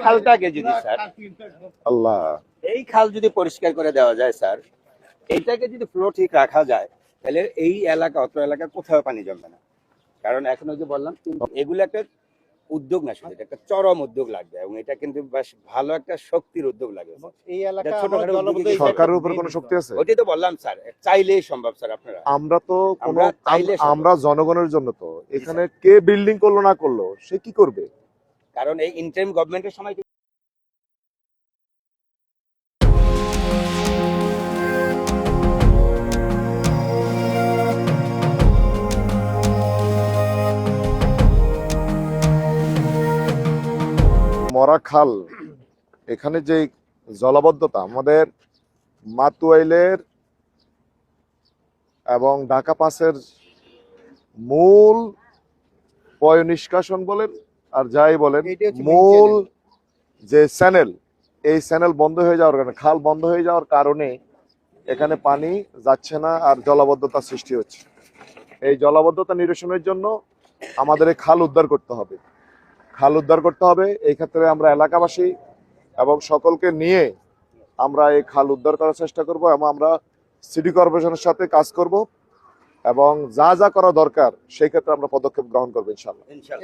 খালটাকে যদি স্যার আল্লাহ, এই খাল যদি পরিষ্কার করে দেওয়া যায় স্যার, এইটাকে যদি ফ্লো ঠিক রাখা যায়, তাহলে এই এলাকা অত এলাকা কোথাও পানি জমবে না। কারণ এখন ওই যে বললাম, কিন্তু এগুলো একটা উদ্যোগ না, শুধু এটা একটা চরম উদ্যোগ লাগবে, এবং এটা কিন্তু বেশ ভালো একটা শক্তির উদ্যোগ লাগবে। এই এলাকা এটা ছোটখাটো উদ্যোগে কিন্তু সরকারের উপর কোনো শক্তি আছে? ওইটাই তো বললাম স্যার, চাইলেই সম্ভব স্যার। আপনারা আমরা তো কোনো আমরা চাইলে সম্ভব। আমরা জনগণের জন্য তো এখানে কে বিল্ডিং করলো না করলো সে কি করবে? কারণ এই ইন্টারিম গভর্নমেন্টের সময় মরা খাল, এখানে যে জলাবদ্ধতা, আমাদের মাতুয়াইলের এবং ঢাকা পাসের মূল পয় নিষ্কাশন বলেন আর যাই বলেন, মূল যে চ্যানেল, এই চ্যানেল বন্ধ হয়ে যাওয়ার কারণে, খাল বন্ধ হয়ে যাওয়ার কারণে এখানে পানি যাচ্ছে না আর জলাবদ্ধতা সৃষ্টি হচ্ছে। এই জলাবদ্ধতা নিরসনের জন্য আমাদের এই খাল উদ্ধার করতে হবে। খাল উদ্ধার করতে হবে, এই ক্ষেত্রে আমরা এলাকাবাসী এবং সকলকে নিয়ে আমরা এই খাল উদ্ধার করার চেষ্টা করব, এবং আমরা সিটি কর্পোরেশনের সাথে কাজ করব, এবং যা যা করা দরকার সেই ক্ষেত্রে আমরা পদক্ষেপ গ্রহণ করবো ইনশাআল্লাহ।